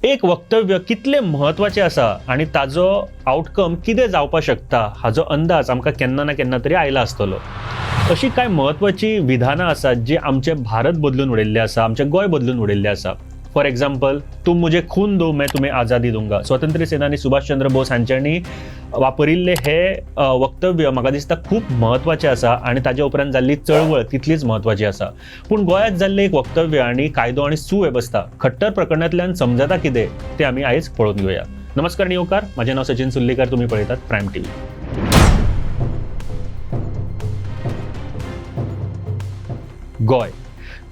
एक वक्तव्य कितले महत्वाचे आसा आणि ताजो आउटकम कितें जावपाक शकता हाजो अंदाज आमकां केन्ना ना केन्ना तरी आयला आसतलो। अशी काय महत्वाची विधानां आसात जी आमचे भारत बदलून उडयल्ले आसा, आमचे गोंय बदलून उडयल्ले आसा। फॉर एग्जाम्पल, तुम मुझे खून दो मैं तुम्हें आजादी दूंगा, स्वातंत्र्य सेनानी सुभाष चंद्र बोस हांच्यांनी वापरिल्ले हे वक्तव्य म्हाका दिसता खूप महत्वाचे आसा आणि ताज्या उपरांत जाल्ली चळवळ तितलीच महत्वाची आसा। पूण गोंयांत जाल्ले एक वक्तव्य आणि कायदो आणि सुवेवस्था खट्टर प्रकरणांतल्यान समजता कितें ते आमी आयज पळोवन घेवया। नमस्कार नियोकार, माझे नाव सचिन सुल्लेकर, तुम्ही पळयतात प्रायम टीव्ही। गोंय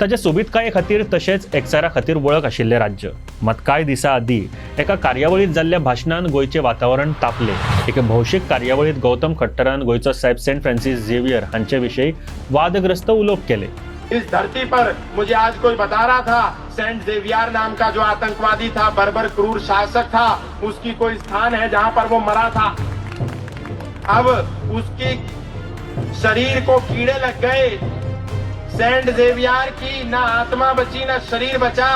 ताच्या सोबीतकाये खातीर तशेंच एकचारा खातीर वळख आशिल्लें राज्य। मात कांय दिसा आदीं एका कार्यावळीत जाल्ल्या भाशणान गोंयचें वातावरण तापलें। एके भौशीक कार्यावळीत गौतम खट्टरान गोंयचो साहेब सेंट फ्रांसीस झेवियर हांचे विशीं वादग्रस्त उलोवप केले। इस धरती पर मुझे आज कोई बता रहा था, सेंट जेवियर नाम का जो आतंकवादी था, बर्बर क्रूर शासक था, उसकी कोई स्थान है जहां पर वो मरा था। अब उसकी शरीर को कीड़े लग गए। सेंट जेवियर की ना आत्मा बची ना शरीर बचा,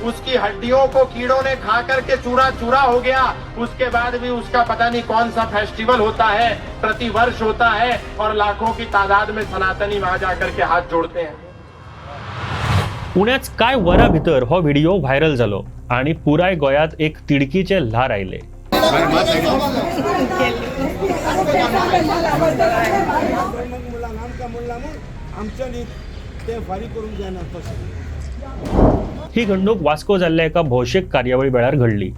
उसकी हड्डियों को कीड़ों ने खा करके चूरा चूरा हो गया। उसके बाद भी उसका पता नहीं कौन सा फेस्टिवल होता है, प्रतिवर्ष होता है और लाखों की तादाद में सनातनी वहां जाकर के हाथ जोड़ते हैं। पुण्याच काय वरां भितर हो व्हिडिओ व्हायरल जालो आणि पुराय गोंयांत एक तिडकीचे ल्हार आयले। ही घडणूक वास्को जाल्ल्या एका भौशीक कार्यावळी वेळार घडली।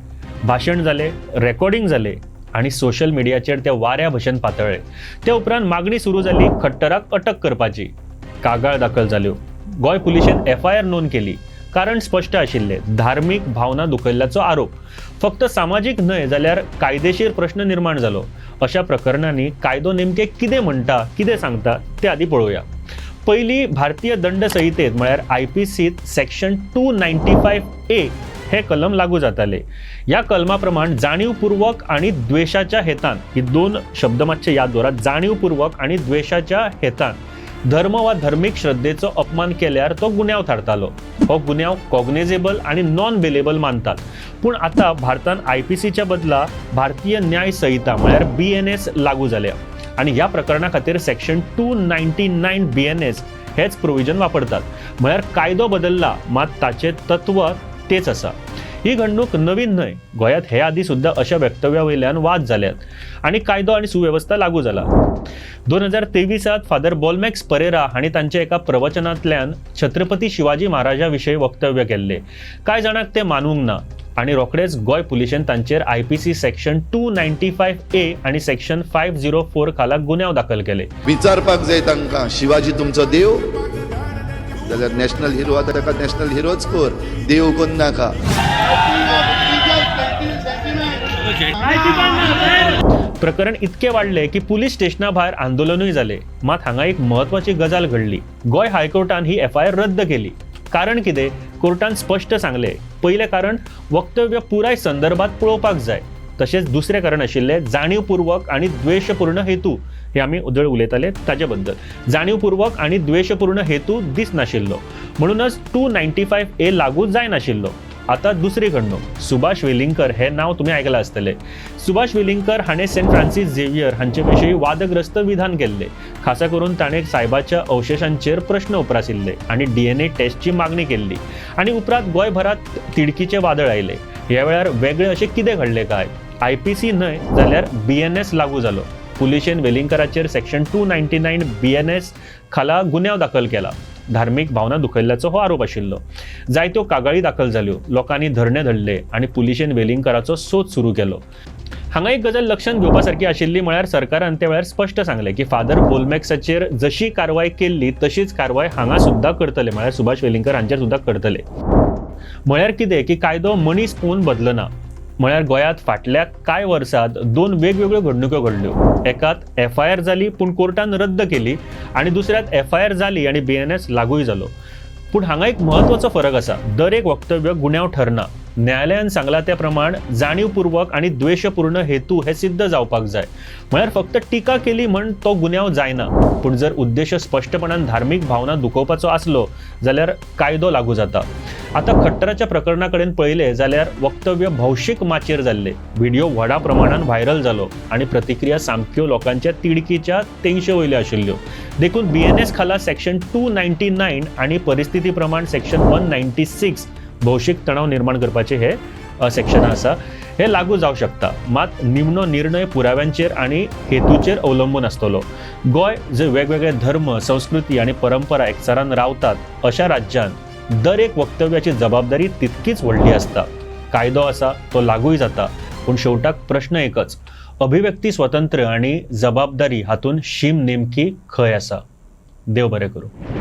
भाशण जाले, रेकॉर्डिंग जाले आणि सोशल मिडियाचेर ते वाऱ्या भशेन पातळ्ळे। ते उपरांत मागणी सुरू जाली खट्टराक अटक करपाची। कागाळ दाखल जाल्यो। गोंय पुलिशेन FIR नोंद केली। कारण स्पष्ट आशिल्ले, धार्मीक भावना दुखयल्ल्याचो आरोप। फक्त सामाजिक न्हय जाल्यार कायदेशीर प्रश्न निर्माण जालो। अशा प्रकरणांनी कायदो नेमके कितें म्हणटा, कितें सांगता ते आदी पळोवया। पहिली भारतीय दंड संहितेत म्हळ्यार IPCत सेक्शन 295A हे कलम लागू जाताले। या कलमा प्रमाण जाणीवपूर्वक आणि द्वेषाच्या हेतान, ही दोन शब्द मातशे याद दवरात, जाणीवपूर्वक आणि द्वेषाच्या हेतान धर्म वा धर्मीक श्रद्धेचो अपमान केल्यार तो गुन्यांव थारतालो। हो गुन्यांव कॉग्निजेबल आणि नॉन बेलेबल मानतात। पूण आता भारतान IPCच्या बदला भारतीय न्याय संहिता म्हळ्यार BNS लागू जाल्या आणि ह्या प्रकरणा खातीर सेक्शन 299 BNS हेच प्रोविजन वापरतात। म्हळ्यार कायदो बदलला मात ताचे तत्व तेच आसा। ही घडणूक नवीन न्हय, गोंयांत हे आदी सुद्धा अशा वक्तव्या वयल्यान वाद जाल्यात आणि कायदो आणि सुव्यवस्था लागू जाला। 2023 फादर बॉलमॅक्स परेरा हांणी तांच्या एका प्रवचनांतल्यान छत्रपती शिवाजी महाराजा विशयी वक्तव्य केल्ले। कांय जाणांक ते मानूंक ना आणि रोखडेच गोंय पुलिशेन तांचेर IPC सेक्शन 295A आणि सेक्शन 504 खाला गुन्यांव दाखल केले। विचारपाक जाय तांकां, शिवाजी तुमचो देव जाल्यार नॅशनल हिरो आतां ताका नॅशनल हिरोच कर, देव कोण नाका। प्रकरण इतके वाढले की पुलीस स्टेशना भायर आंदोलनूय जाले। मात हांगा एक महत्वाची गजाल घडली। गोंय हायकोर्टान ही FIR रद्द केली। कारण कितें? कोर्टान स्पष्ट सांगले, पहिले कारण वक्तव्य पुराय संदर्भात पळोवपाक जाय। तशेंच दुसरे कारण आशिल्ले जाणीवपूर्वक आणि द्वेषपूर्ण हेतू। हे आमी उदळ उलयताले ताजे बद्दल। जाणीवपूर्वक आणि द्वेषपूर्ण हेतू दिसनाशिल्लो, म्हणूनच 295A लागू जायनाशिल्लो। आता दुसरी घडणूक, सुभाष वेलिंगकर हे नाव तुम्ही ऐकला आसतले। सुभाष वेलिंगकर हाणें सेंट फ्रांसीस झेवियर हांचे विशीं वादग्रस्त विधान केल्ले। खासा करून ताणें सायबाच्या अवशेशांचेर प्रश्न उपरासिल्ले आणि DNA टेस्टची मागणी केल्ली आणि उपरांत गोंयभरात तिडकीचे वादळ आयले। ह्या वेळार वेगळे अशें कितें घडलें काय? IPC न्हय जाल्यार BNS लागू जालो। पुलिशेन वेलिंगकराचेर सेक्शन 299 BNS खाला गुन्यांव दाखल केला। धार्मीक भावना दुखयल्ल्याचो हो आरोप आशिल्लो। जायत्यो कागाळी दाखल जाल्यो, लोकांनी धरणे धरले आणि पुलिशेन वेलिंगकराचो सोद सुरू केलो। हांगा एक गजाल लक्षांत घेवपा सारकी आशिल्ली म्हळ्यार सरकारान त्या वेळार स्पश्ट सांगले की फादर बॉलमॅक्साचेर जशी कारवाय केल्ली तशीच कारवाय हांगा सुद्धा करतले, म्हळ्यार सुभाष वेलिंगकर हांचेर सुद्धा करतले। म्हळ्यार कितें की कायदो मनीस पळोवन बदलना। म्हळ्यार गोंयांत फाटल्या कांय वर्सांत दोन वेगवेगळ्यो घडणुको घडल्यो। एकात FIR जाली पूण कोर्टान रद्द केली आणि दुसऱ्यात FIR जाली आणि BNS लागूय जालो। पूण हांगा एक महत्वाचो फरक आसा, दर एक वक्तव्य गुन्यांव ठरना। न्यायालयान सांगला त्या प्रमाण जाणीवपूर्वक आणि द्वेषपूर्ण हेतू हे सिद्ध जावपाक जाय. म्हळ्यार फक्त टिका केली म्हण तो गुन्यांव जायना, पूण जर उद्देश स्पष्टपणान धार्मीक भावना दुखोवपाचो आसलो जाल्यार कायदो लागू जाता. आता खट्टराच्या प्रकरणा कडेन पळयले जाल्यार वक्तव्य भौशीक माचेर जाल्ले, व्हिडिओ व्हडा प्रमाणात व्हायरल जालो आणि प्रतिक्रिया सामक्यो लोकांच्या तिडकीच्या तेंगशे वयल्यो आशिल्ल्यो. देखून BNS खाला सेक्शन 299 आणि परिस्थिती प्रमाण सेक्शन 196 भौशीक तणाव निर्माण करपाचे हे सेक्शन आसा, हे लागू जावं शकता. मात निमणो निर्णय पुराव्यांचेर आणि हेतूचेर अवलंबून आसतलो. गोंय जे वेगवेगळे धर्म, संस्कृती आणि परंपरा एकचारान रावतात अशा राज्यांत दर एक वक्तव्याची जबाबदारी तितकीच व्हडली आसता. कायदो आसा तो लागूय जाता, पूण शेवटाक प्रश्न एकच, अभिव्यक्ती स्वातंत्र्य आणि जबाबदारी हातून शीम नेमकी खंय आसा. देव बरें करूं.